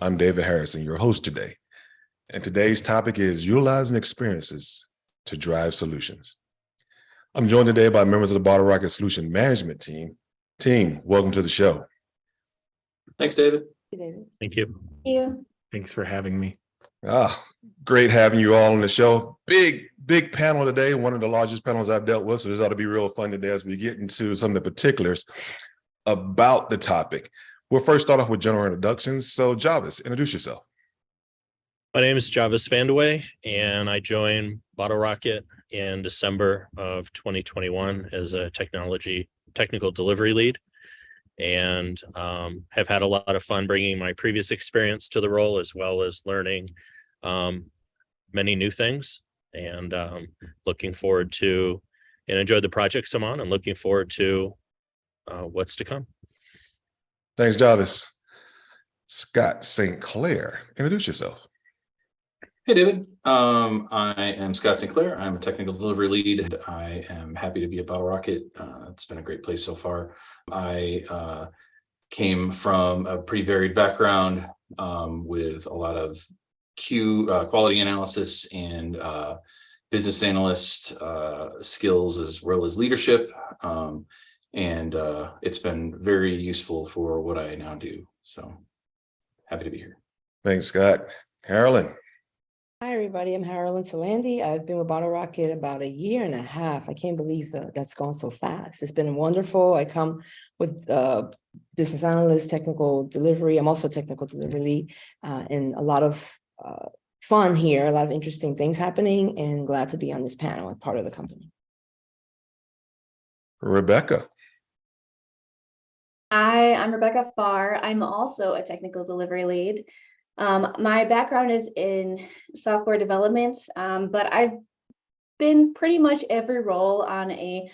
I'm David Harrison, your host today. And today's topic is utilizing experiences to drive solutions. I'm joined today by members of the Bottle Rocket Solution Management Team. Team, welcome to the show. Thanks, David. Thank you. Thank you. Thanks for having me. Great having you all on the show. Big panel today, one of the largest panels I've dealt with, so this ought to be real fun today as we get into some of the particulars about the topic. We'll first start off with general introductions. So Jarvis, introduce yourself. My name is Jarvis Vandeway, and I joined Bottle Rocket in December of 2021 as a technical delivery lead, and have had a lot of fun bringing my previous experience to the role, as well as learning many new things, and looking forward to and enjoyed the projects I'm on, and looking forward to what's to come. Thanks, Jarvis. Scott St. Clair, introduce yourself. Hey, David. I am Scott St. Clair. I'm a technical delivery lead. I am happy to be at Bottle Rocket. It's been a great place so far. I came from a pretty varied background with a lot of quality analysis and business analyst skills, as well as leadership. And it's been very useful for what I now do. So happy to be here. Thanks, Scott. Harolyn. Hi, everybody. I'm Harolyn Salandy. I've been with Bottle Rocket about 1.5 years. I can't believe that's gone so fast. It's been wonderful. I come with business analyst, technical delivery. I'm also a technical delivery lead, and a lot of fun here, a lot of interesting things happening, and glad to be on this panel as part of the company. Rebecca. Hi, I'm Rebecca Farr. I'm also a technical delivery lead. My background is in software development, but I've been pretty much every role on a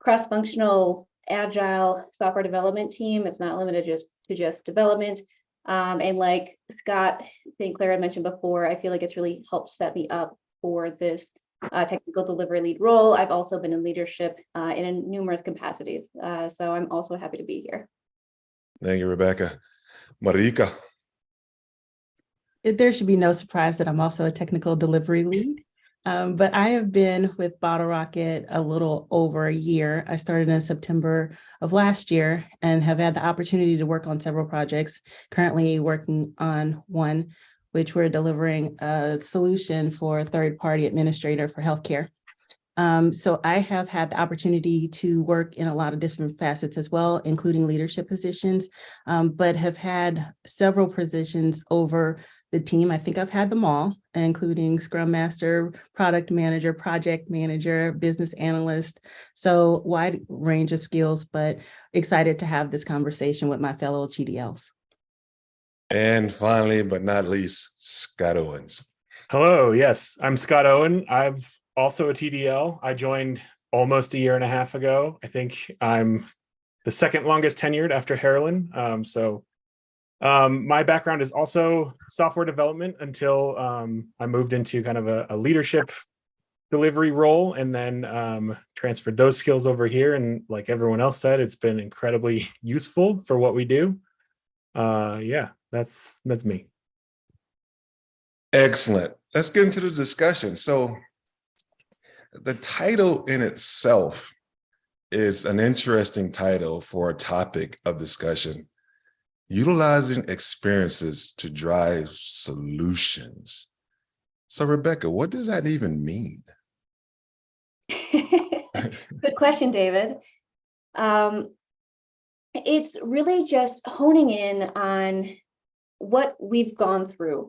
cross-functional, agile software development team. It's not limited to just development. And like Scott St. Clair had mentioned before, I feel like it's really helped set me up for this technical delivery lead role. I've also been in leadership in numerous capacities. So I'm also happy to be here. Thank you, Rebecca. Marica. There should be no surprise that I'm also a technical delivery lead, but I have been with Bottle Rocket a little over 1 year. I started in September of last year and have had the opportunity to work on several projects, currently working on one, which we're delivering a solution for a third-party administrator for healthcare. So I have had the opportunity to work in a lot of different facets as well, including leadership positions, but have had several positions over the team. I think I've had them all, including Scrum Master, Product Manager, Project Manager, Business Analyst. So wide range of skills, but excited to have this conversation with my fellow TDLs. And finally, but not least, Scott Owens. Hello, yes, I'm Scott Owen. I've also a TDL. I joined almost 1.5 years ago. I think I'm the second longest tenured after Harolyn. My background is also software development until I moved into kind of a leadership delivery role, and then transferred those skills over here. And like everyone else said, it's been incredibly useful for what we do. Yeah, that's me. Excellent. Let's get into the discussion. So the title in itself is an interesting title for a topic of discussion: utilizing experiences to drive solutions. So Rebecca, what does that even mean? Good question, David. It's really just honing in on what we've gone through.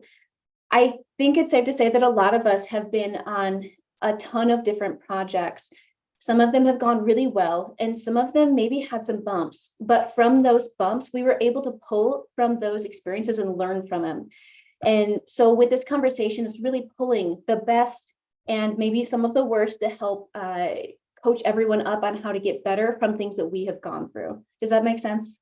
I think it's safe to say that a lot of us have been on a ton of different projects. Some of them have gone really well, and some of them maybe had some bumps, but from those bumps, we were able to pull from those experiences and learn from them. And so with this conversation, it's really pulling the best and maybe some of the worst to help coach everyone up on how to get better from things that we have gone through. Does that make sense?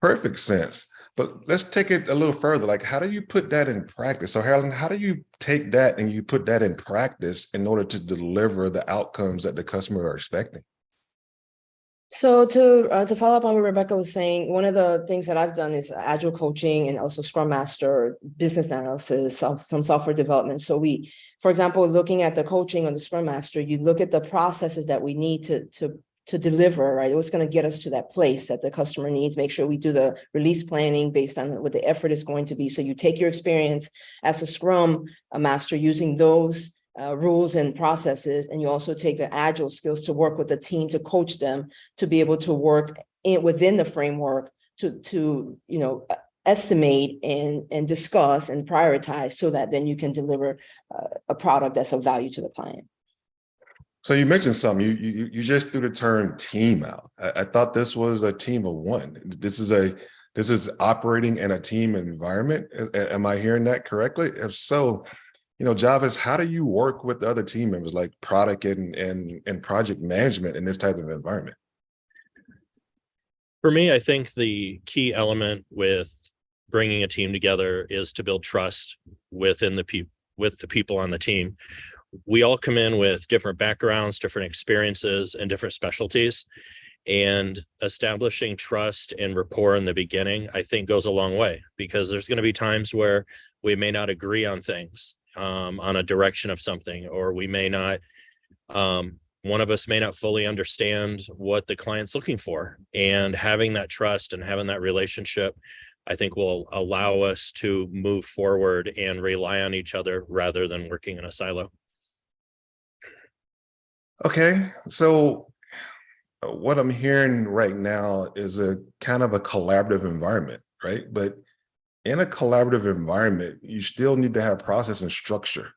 Perfect sense. But let's take it a little further. Like, how do you put that in practice? So Harolyn, how do you take that and you put that in practice in order to deliver the outcomes that the customer are expecting? So to follow up on what Rebecca was saying, one of the things that I've done is agile coaching and also Scrum Master, business analysis, some software development. So for example, looking at the coaching on the Scrum Master, you look at the processes that we need to deliver, right? What's going to get us to that place that the customer needs. Make sure we do the release planning based on what the effort is going to be. So you take your experience as a Scrum Master using those rules and processes, and you also take the agile skills to work with the team to coach them to be able to work within the framework to estimate and discuss and prioritize so that then you can deliver a product that's of value to the client. So you mentioned something. You just threw the term team out. I thought this was a team of one. This is operating in a team environment. Am I hearing that correctly? If so, Jarvis, how do you work with the other team members, like product and project management in this type of environment? For me, I think the key element with bringing a team together is to build trust with the people on the team. We all come in with different backgrounds, different experiences, and different specialties. And establishing trust and rapport in the beginning, I think, goes a long way, because there's going to be times where we may not agree on things, on a direction of something, or we may not, one of us may not fully understand what the client's looking for. And having that trust and having that relationship, I think, will allow us to move forward and rely on each other rather than working in a silo. Okay, so what I'm hearing right now is a kind of a collaborative environment, right? But in a collaborative environment, you still need to have process and structure.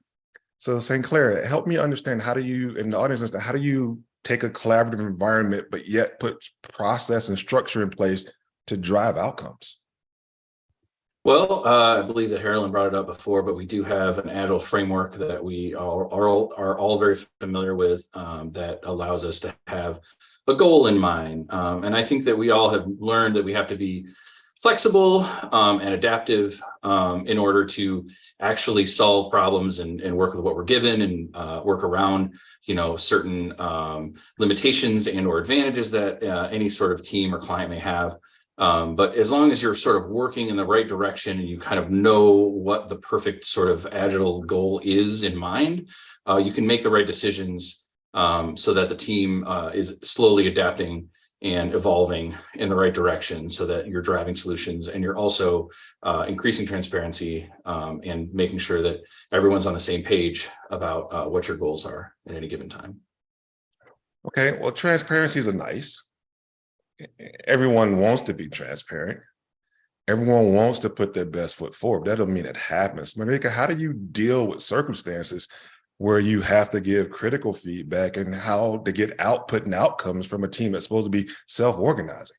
So St. Clair, help me understand, how do you, in the audience, how do you take a collaborative environment, but yet put process and structure in place to drive outcomes? Well, I believe that Harolyn brought it up before, but we do have an agile framework that we are all very familiar with, that allows us to have a goal in mind. And I think that we all have learned that we have to be flexible and adaptive in order to actually solve problems and work with what we're given, and work around certain limitations and or advantages that any sort of team or client may have. But as long as you're sort of working in the right direction and you kind of know what the perfect sort of agile goal is in mind, you can make the right decisions so that the team is slowly adapting and evolving in the right direction, so that you're driving solutions and you're also increasing transparency and making sure that everyone's on the same page about what your goals are at any given time. Okay, well, transparencies are nice. Everyone wants to be transparent. Everyone wants to put their best foot forward. That doesn't mean it happens. Marica, how do you deal with circumstances where you have to give critical feedback, and how to get output and outcomes from a team that's supposed to be self-organizing?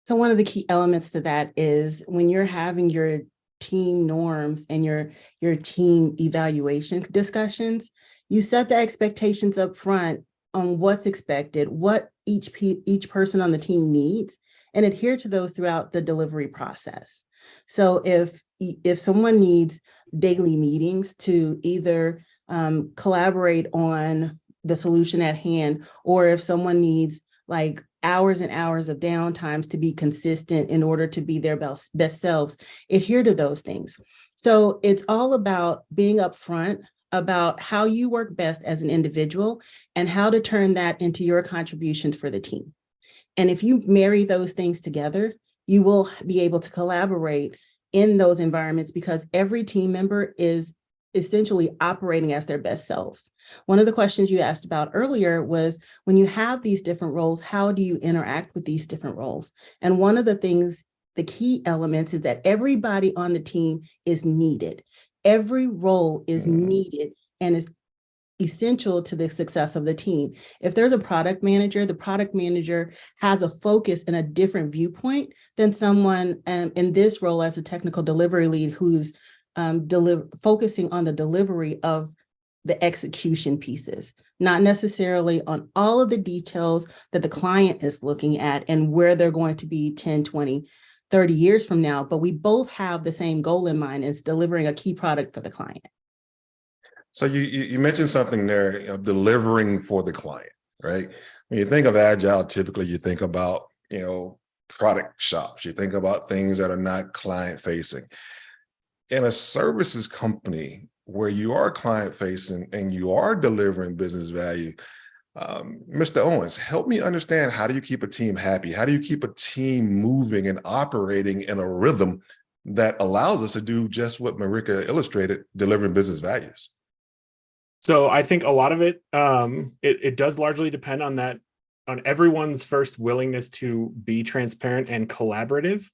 So one of the key elements to that is when you're having your team norms and your team evaluation discussions, you set the expectations up front on what's expected, what each person on the team needs, and adhere to those throughout the delivery process. So if someone needs daily meetings to either collaborate on the solution at hand, or if someone needs like hours and hours of downtimes to be consistent in order to be their best selves, adhere to those things. So it's all about being upfront about how you work best as an individual and how to turn that into your contributions for the team. And if you marry those things together, you will be able to collaborate in those environments, because every team member is essentially operating as their best selves. One of the questions you asked about earlier was, when you have these different roles, how do you interact with these different roles? And one of the things, the key elements, is that everybody on the team is needed. Every role is needed and is essential to the success of the team. If there's a product manager, the product manager has a focus and a different viewpoint than someone in this role as a technical delivery lead who's focusing on the delivery of the execution pieces, not necessarily on all of the details that the client is looking at and where they're going to be 10, 20, 30 years from now, but we both have the same goal in mind, is delivering a key product for the client. So you mentioned something there, delivering for the client, right? when you think of agile, typically you think about, product shops, you think about things that are not client facing. In a services company where you are client facing and you are delivering business value, Mr. Owens, help me understand, how do you keep a team happy? How do you keep a team moving and operating in a rhythm that allows us to do just what Marica illustrated, delivering business values? So I think a lot of it, it does largely depend on on everyone's first willingness to be transparent and collaborative.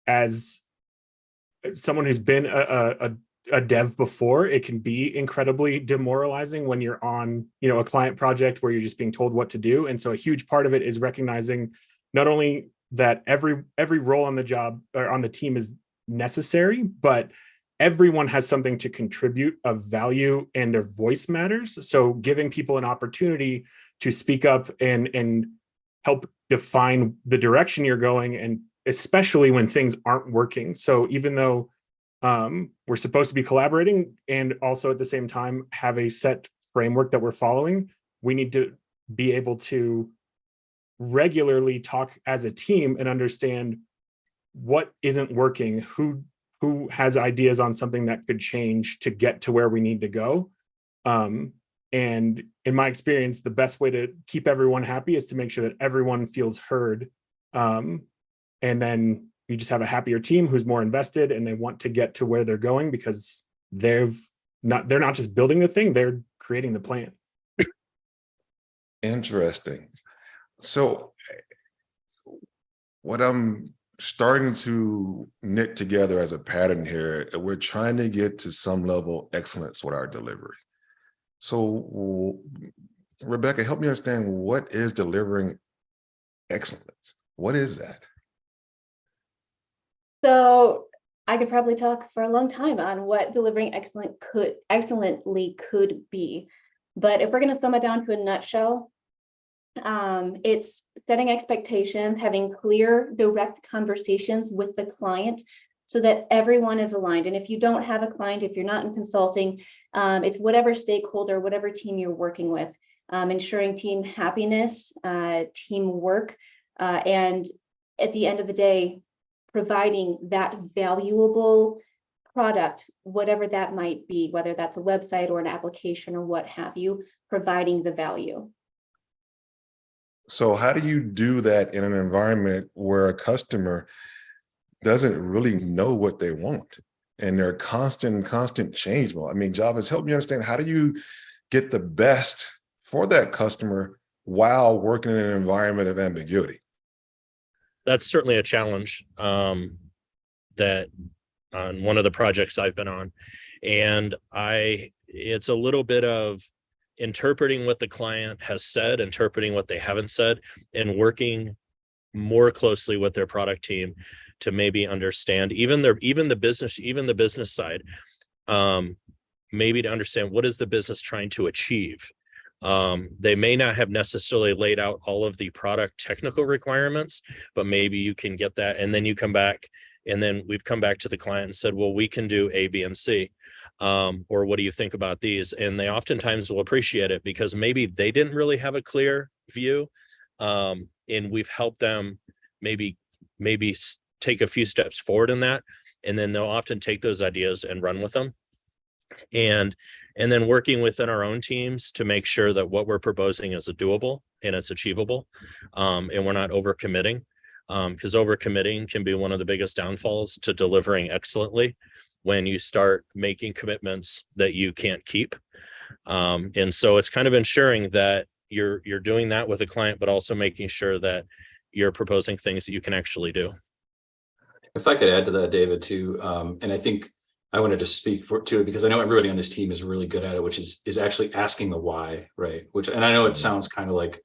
As someone who's been a dev before, it can be incredibly demoralizing when you're on, a client project where you're just being told what to do. And so a huge part of it is recognizing not only that every role on the job or on the team is necessary, but everyone has something to contribute of value and their voice matters. So giving people an opportunity to speak up and help define the direction you're going, and especially when things aren't working. So even though we're supposed to be collaborating and also at the same time have a set framework that we're following, we need to be able to regularly talk as a team and understand what isn't working, who has ideas on something that could change to get to where we need to go. And in my experience, the best way to keep everyone happy is to make sure that everyone feels heard. And then you just have a happier team who's more invested and they want to get to where they're going because they're not just building the thing, they're creating the plan. Interesting. So what I'm starting to knit together as a pattern here, we're trying to get to some level of excellence with our delivery. So Rebecca, help me understand, what is delivering excellence? What is that? So I could probably talk for a long time on what delivering excellently could be. But if we're going to sum it down to a nutshell, it's setting expectations, having clear, direct conversations with the client so that everyone is aligned. And if you don't have a client, if you're not in consulting, it's whatever stakeholder, whatever team you're working with, ensuring team happiness, teamwork, and at the end of the day, providing that valuable product, whatever that might be, whether that's a website or an application or what have you, providing the value. So how do you do that in an environment where a customer doesn't really know what they want and they're constant change mode? I mean, Javas, help me understand, how do you get the best for that customer while working in an environment of ambiguity? That's certainly a challenge that on one of the projects I've been on. And it's a little bit of interpreting what the client has said, interpreting what they haven't said, and working more closely with their product team to maybe understand even the business side, maybe to understand what is the business trying to achieve. They may not have necessarily laid out all of the product technical requirements, but maybe you can get that. And then you come back, and then we've come back to the client and said, well, we can do A, B, and C. Or what do you think about these? And they oftentimes will appreciate it because maybe they didn't really have a clear view. And we've helped them maybe take a few steps forward in that. And then they'll often take those ideas and run with them. And then working within our own teams to make sure that what we're proposing is doable and it's achievable, and we're not overcommitting, because overcommitting can be one of the biggest downfalls to delivering excellently when you start making commitments that you can't keep. And so it's kind of ensuring that you're doing that with a client, but also making sure that you're proposing things that you can actually do. If I could add to that, David, too, and I think I wanted to speak to it because I know everybody on this team is really good at it, which is actually asking the why, right? And I know it sounds kind of like,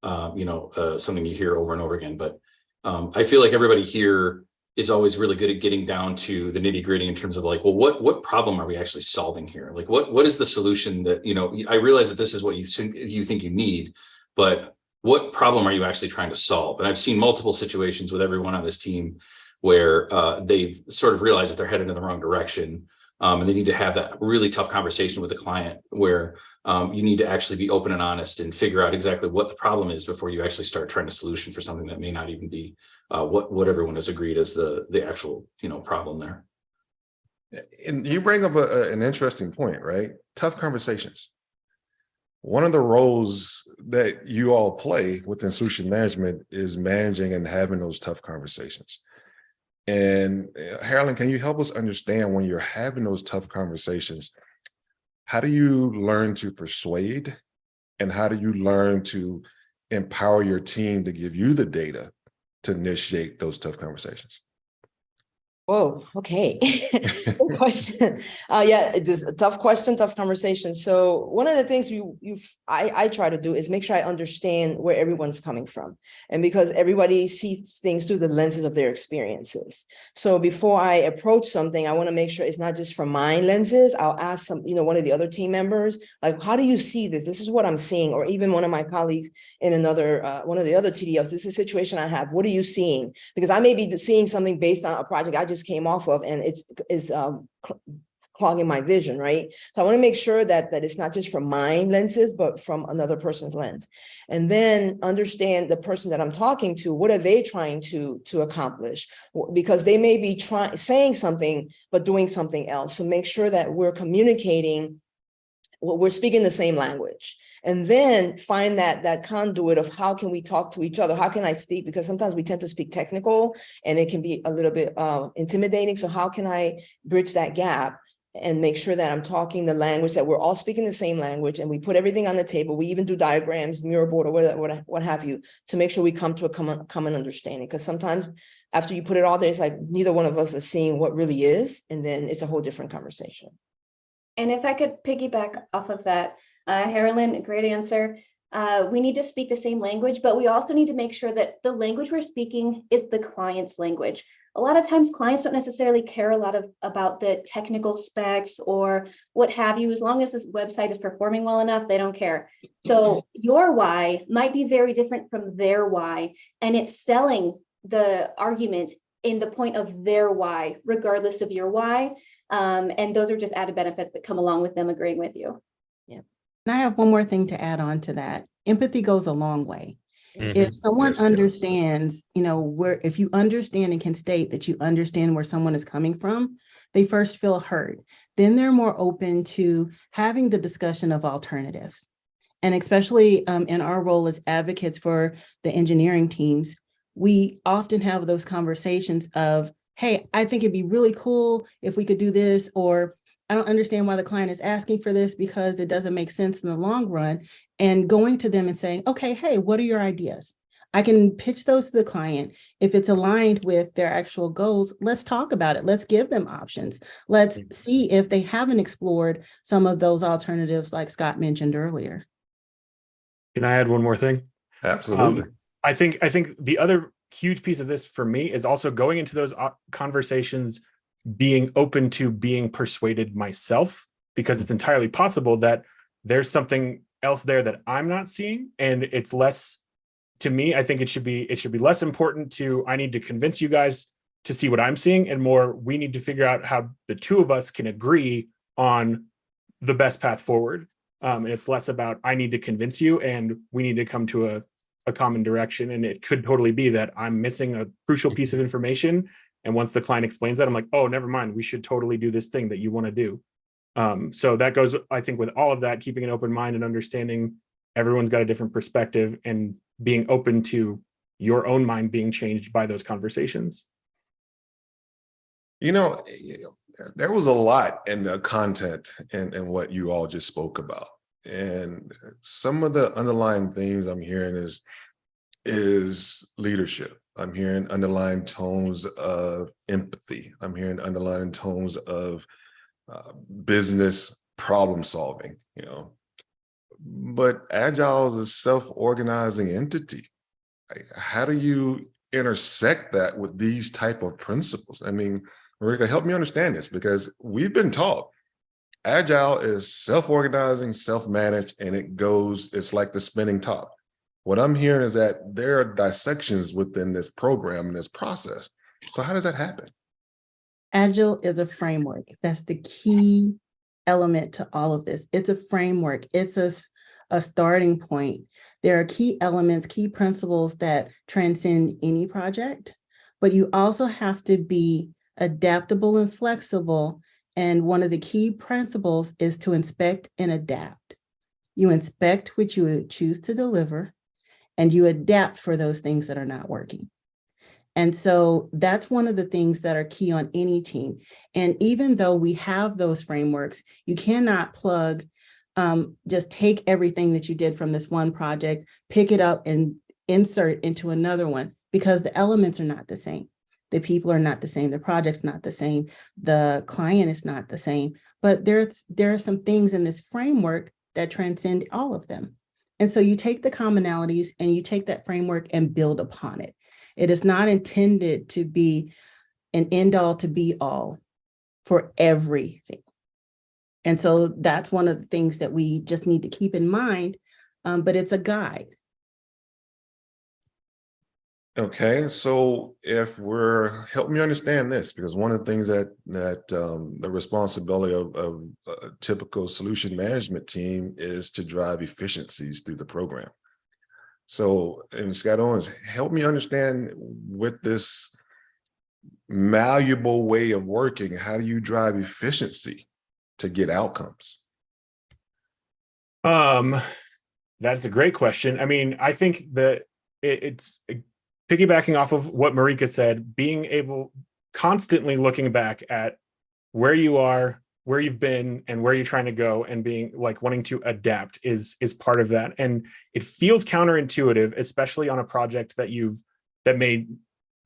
something you hear over and over again, but I feel like everybody here is always really good at getting down to the nitty gritty in terms of like, well, what problem are we actually solving here? Like, what is the solution that, I realize that this is what you think you need, but what problem are you actually trying to solve? And I've seen multiple situations with everyone on this team where they've sort of realized that they're headed in the wrong direction. And they need to have that really tough conversation with the client where you need to actually be open and honest and figure out exactly what the problem is before you actually start trying to solution for something that may not even be what everyone has agreed as the actual, problem there. And you bring up an interesting point, right? Tough conversations. One of the roles that you all play within solution management is managing and having those tough conversations. And Harolyn, can you help us understand when you're having those tough conversations, how do you learn to persuade and how do you learn to empower your team to give you the data to initiate those tough conversations? Whoa, okay. Good question. Yeah, this is a tough question, tough conversation. So one of the things I try to do is make sure I understand where everyone's coming from. And because everybody sees things through the lenses of their experiences. So before I approach something, I want to make sure it's not just from my lenses. I'll ask one of the other team members, like, how do you see this? This is what I'm seeing. Or even one of my colleagues in one of the other TDLs, this is a situation I have. What are you seeing? Because I may be seeing something based on a project I just came off of, and it's clogging my vision, right? So I want to make sure that it's not just from my lenses, but from another person's lens. And then understand the person that I'm talking to, what are they trying to accomplish? Because they may be saying something, but doing something else. So make sure that we're communicating, we're speaking the same language. And then find that conduit of how can we talk to each other? How can I speak? Because sometimes we tend to speak technical and it can be a little bit intimidating. So how can I bridge that gap and make sure that I'm talking the language, that we're all speaking the same language, and we put everything on the table. We even do diagrams, mirror board, or what have you, to make sure we come to a common understanding. Because sometimes after you put it all there, it's like neither one of us is seeing what really is, and then it's a whole different conversation. And if I could piggyback off of that, Harolyn, great answer. We need to speak the same language, but we also need to make sure that the language we're speaking is the client's language. A lot of times clients don't necessarily care a lot about the technical specs or what have you. As long as this website is performing well enough, they don't care. So your why might be very different from their why, and it's selling the argument in the point of their why, regardless of your why. And those are just added benefits that come along with them agreeing with you. Yeah. And I have one more thing to add on to that. Empathy goes a long way. Mhm. If someone Yes, yeah. understands, if you understand and can state that you understand where someone is coming from, they first feel heard. Then they're more open to having the discussion of alternatives. And especially in our role as advocates for the engineering teams, we often have those conversations of, hey, I think it'd be really cool if we could do this, or I don't understand why the client is asking for this because it doesn't make sense in the long run. And going to them and saying, okay, hey, what are your ideas? I can pitch those to the client. If it's aligned with their actual goals, let's talk about it. Let's give them options. Let's see if they haven't explored some of those alternatives like Scott mentioned earlier. Can I add one more thing? Absolutely. I think the other huge piece of this for me is also going into those conversations, being open to being persuaded myself, because it's entirely possible that there's something else there that I'm not seeing. And it's less, to me, I think it should be less important to, I need to convince you guys to see what I'm seeing, and more, we need to figure out how the two of us can agree on the best path forward. And it's less about, I need to convince you and we need to come to a common direction. And it could totally be that I'm missing a crucial piece of information. And once the client explains that, I'm like, oh, never mind, we should totally do this thing that you want to do. So that goes, I think, with all of that, keeping an open mind and understanding everyone's got a different perspective and being open to your own mind being changed by those conversations. There was a lot in the content and what you all just spoke about. And some of the underlying themes I'm hearing is leadership. I'm hearing underlying tones of empathy. I'm hearing underlying tones of business problem solving, But Agile is a self-organizing entity. How do you intersect that with these type of principles? I mean, Marica, help me understand this, because we've been taught Agile is self-organizing, self-managed, and it's like the spinning top. What I'm hearing is that there are dissections within this program and this process. So how does that happen? Agile is a framework. That's the key element to all of this. It's a framework. It's a starting point. There are key elements, key principles that transcend any project, but you also have to be adaptable and flexible. And one of the key principles is to inspect and adapt. You inspect what you would choose to deliver, and you adapt for those things that are not working. And so that's one of the things that are key on any team. And even though we have those frameworks, you cannot just take everything that you did from this one project, pick it up and insert into another one, because the elements are not the same. The people are not the same. The project's not the same. The client is not the same. But there are some things in this framework that transcend all of them. And so you take the commonalities and you take that framework and build upon it. It is not intended to be an end all to be all for everything. And so that's one of the things that we just need to keep in mind, but it's a guide. Okay, so help me understand this, because one of the things that the responsibility of a typical solution management team is to drive efficiencies through the program. So, and Scott Owens, help me understand with this malleable way of working, how do you drive efficiency to get outcomes? That's a great question. I mean, I think that it's piggybacking off of what Marica said, being able, constantly looking back at where you are, where you've been, and where you're trying to go, and being like wanting to adapt is part of that. And it feels counterintuitive, especially on a project that may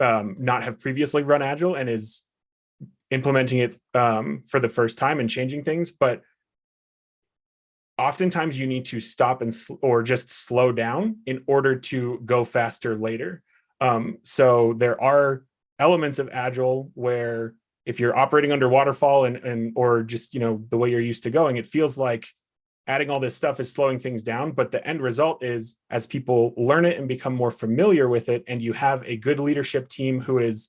not have previously run Agile and is implementing it for the first time and changing things. But oftentimes you need to stop or just slow down in order to go faster later. So there are elements of Agile where if you're operating under waterfall or just, the way you're used to going, it feels like adding all this stuff is slowing things down. But the end result is, as people learn it and become more familiar with it, and you have a good leadership team who is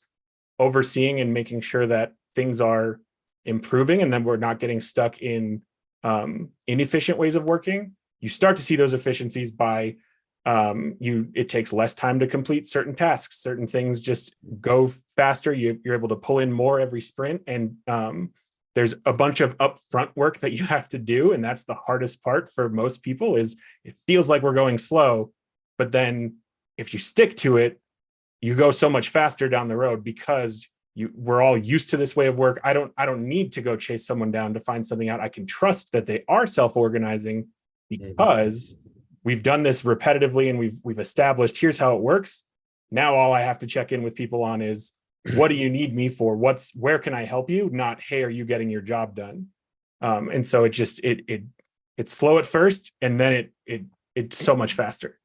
overseeing and making sure that things are improving, and then we're not getting stuck in inefficient ways of working, you start to see those efficiencies by it takes less time to complete certain tasks. Certain things just go faster. You're able to pull in more every sprint, and there's a bunch of upfront work that you have to do, and that's the hardest part for most people. Is it feels like we're going slow, but then if you stick to it, you go so much faster down the road, because we're all used to this way of work. I don't need to go chase someone down to find something out. I can trust that they are self-organizing, because we've done this repetitively and we've established here's how it works. Now all I have to check in with people on is, what do you need me for? Where can I help you? Not, hey, are you getting your job done? And so it's slow at first, and then it's so much faster.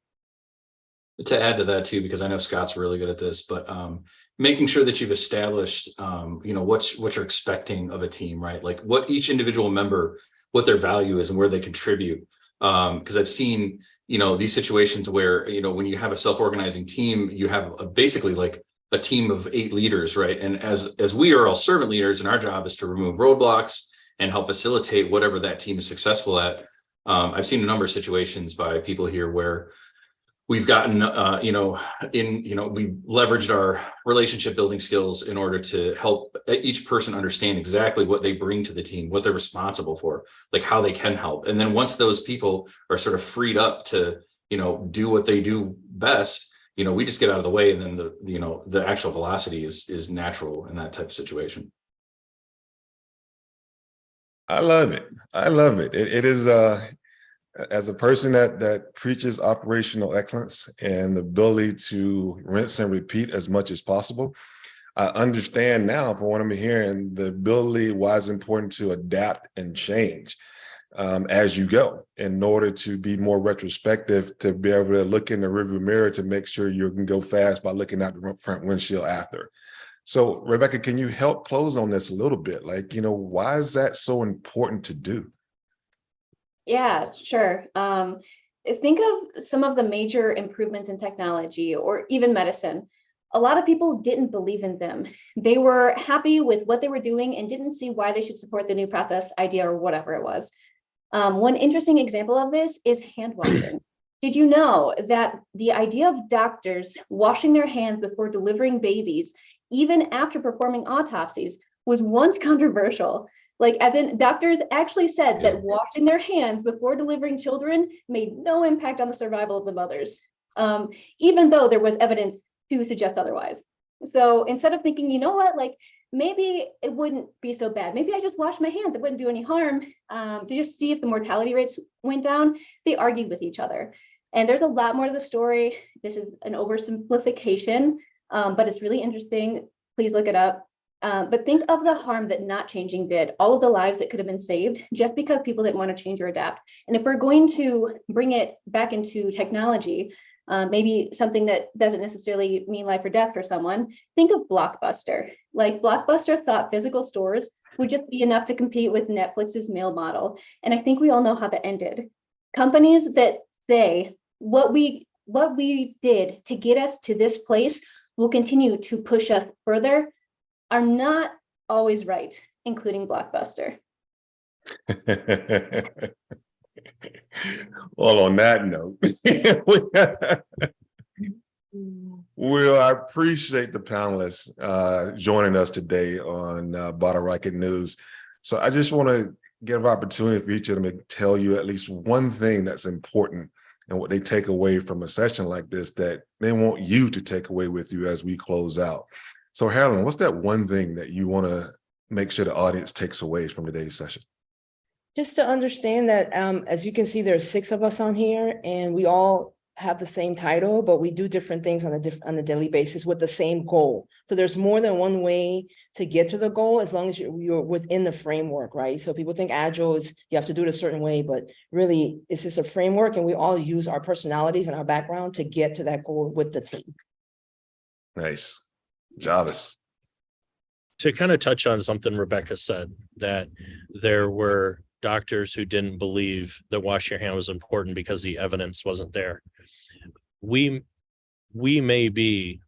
To add to that too, because I know Scott's really good at this, but making sure that you've established, what you're expecting of a team, right? Like what each individual member, what their value is and where they contribute. Because I've seen, these situations where, when you have a self-organizing team, you have basically like a team of 8 leaders, right? And as we are all servant leaders, and our job is to remove roadblocks and help facilitate whatever that team is successful at. I've seen a number of situations by people here where we've gotten, we've leveraged our relationship building skills in order to help each person understand exactly what they bring to the team, what they're responsible for, like how they can help. And then once those people are sort of freed up to, do what they do best, we just get out of the way, and then the actual velocity is natural in that type of situation. I love it. I love it. It is as a person that preaches operational excellence and the ability to rinse and repeat as much as possible, I understand now, from what I'm hearing, the ability why it's important to adapt and change as you go, in order to be more retrospective, to be able to look in the rearview mirror to make sure you can go fast by looking out the front windshield after. So Rebecca, can you help close on this a little bit? Like, why is that so important to do? Yeah, sure. Think of some of the major improvements in technology or even medicine. a lot of people didn't believe in them. They were happy with what they were doing and didn't see why they should support the new process, idea, or whatever it was. One interesting example of this is hand washing. Did you know that the idea of doctors washing their hands before delivering babies, even after performing autopsies, was once controversial? Like, as in, doctors actually said that washing their hands before delivering children made no impact on the survival of the mothers, even though there was evidence to suggest otherwise. So instead of thinking, you know what, like, maybe it wouldn't be so bad, maybe I just wash my hands, it wouldn't do any harm, to just see if the mortality rates went down, they argued with each other. And there's a lot more to the story. This is an oversimplification, but it's really interesting. Please look it up. But think of the harm that not changing did, all of the lives that could have been saved just because people didn't want to change or adapt. And if we're going to bring it back into technology, maybe something that doesn't necessarily mean life or death for someone, think of Blockbuster. Like, Blockbuster thought physical stores would just be enough to compete with Netflix's mail model. And I think we all know how that ended. Companies that say what we did to get us to this place will continue to push us further are not always right, including Blockbuster. Well, on that note, well, I appreciate the panelists joining us today on Bottle Rocket News. So I just want to give an opportunity for each of them to tell you at least one thing that's important and what they take away from a session like this that they want you to take away with you as we close out. So Harolyn, what's that one thing that you want to make sure the audience takes away from today's session? Just to understand that, as you can see, there's 6 of us on here and we all have the same title, but we do different things on a daily basis with the same goal. So there's more than one way to get to the goal as long as you're within the framework, right? So people think Agile is, you have to do it a certain way, but really it's just a framework and we all use our personalities and our background to get to that goal with the team. Nice. Jarvis. To kind of touch on something Rebecca said, that there were doctors who didn't believe that wash your hand was important because the evidence wasn't there. We may be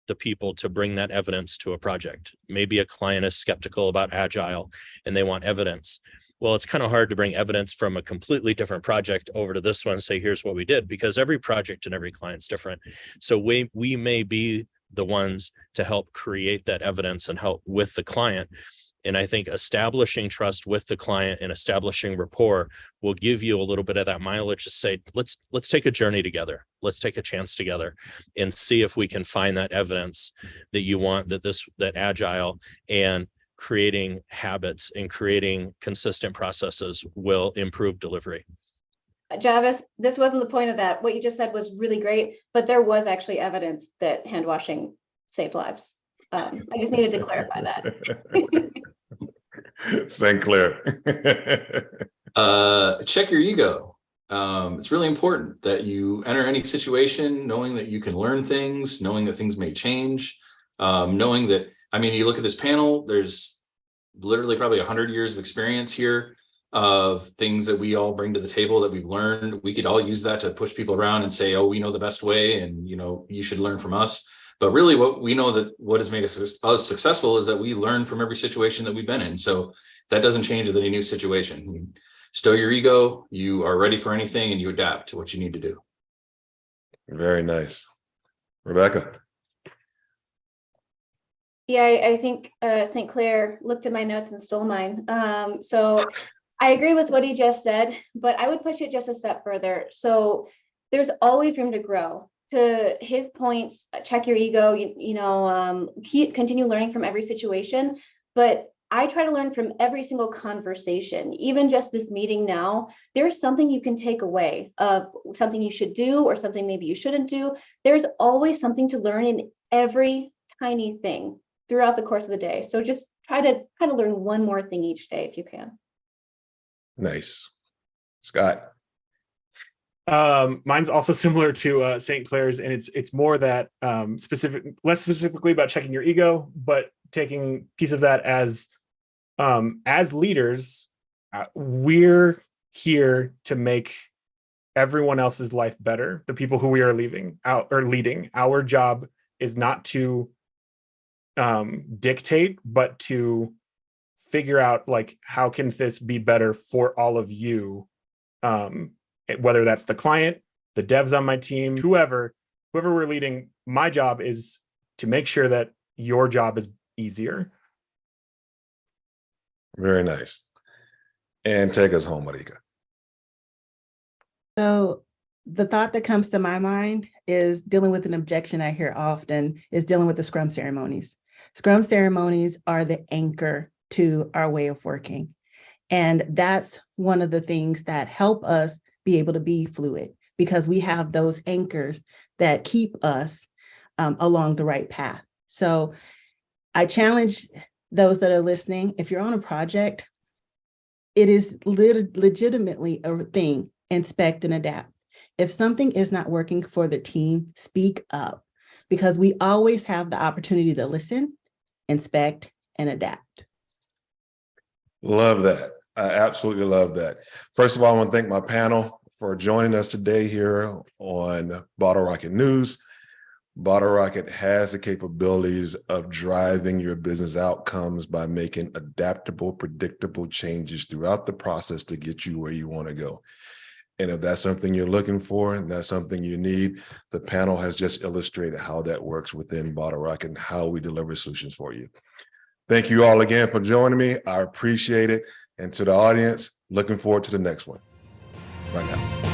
the people to bring that evidence to a project. Maybe a client is skeptical about Agile and they want evidence. Well, it's kind of hard to bring evidence from a completely different project over to this one and say, here's what we did, because every project and every client's different. So we may be the ones to help create that evidence and help with the client. And I think establishing trust with the client and establishing rapport will give you a little bit of that mileage to say, let's take a journey together. Let's take a chance together and see if we can find that evidence that you want, that Agile and creating habits and creating consistent processes will improve delivery. Jarvis, this wasn't the point of that. What you just said was really great, but there was actually evidence that hand washing saved lives. I just needed to clarify that. St. Clair. Check your ego. It's really important that you enter any situation knowing that you can learn things, knowing that things may change, knowing that, I mean, you look at this panel, there's literally probably 100 years of experience here of things that we all bring to the table that we've learned. We could all use that to push people around and say, oh, we know the best way and, you know, you should learn from us. But really what we know that what has made us successful is that we learn from every situation that we've been in. So that doesn't change with any new situation. You stow your ego, you are ready for anything and you adapt to what you need to do. Very nice. Rebecca. Yeah, I think St. Clair looked at my notes and stole mine. So I agree with what he just said, but I would push it just a step further. So there's always room to grow. To his points, check your ego, continue learning from every situation. But I try to learn from every single conversation, even just this meeting now. There's something you can take away of something you should do or something maybe you shouldn't do. There's always something to learn in every tiny thing throughout the course of the day. So just try to learn one more thing each day if you can. Nice. Scott. Mine's also similar to St. Clair's, and it's more that less specifically about checking your ego, but taking piece of that as leaders, we're here to make everyone else's life better. The people who we are leading. Our job is not to dictate, but to figure out like, how can this be better for all of you? Whether that's the client, the devs on my team, whoever we're leading. My job is to make sure that your job is easier. Very nice. And take us home, Marica. So the thought that comes to my mind is dealing with an objection I hear often is dealing with the Scrum ceremonies. Scrum ceremonies are the anchor to our way of working. And that's one of the things that help us be able to be fluid, because we have those anchors that keep us along the right path. So I challenge those that are listening, if you're on a project, it is legitimately a thing, inspect and adapt. If something is not working for the team, speak up, because we always have the opportunity to listen, inspect, and adapt. Love that. I absolutely love that. First of all, I want to thank my panel for joining us today here on Bottle Rocket News. Bottle Rocket has the capabilities of driving your business outcomes by making adaptable, predictable changes throughout the process to get you where you want to go. And if that's something you're looking for and that's something you need, the panel has just illustrated how that works within Bottle Rocket and how we deliver solutions for you. Thank you all again for joining me. I appreciate it. And to the audience, looking forward to the next one. Right now.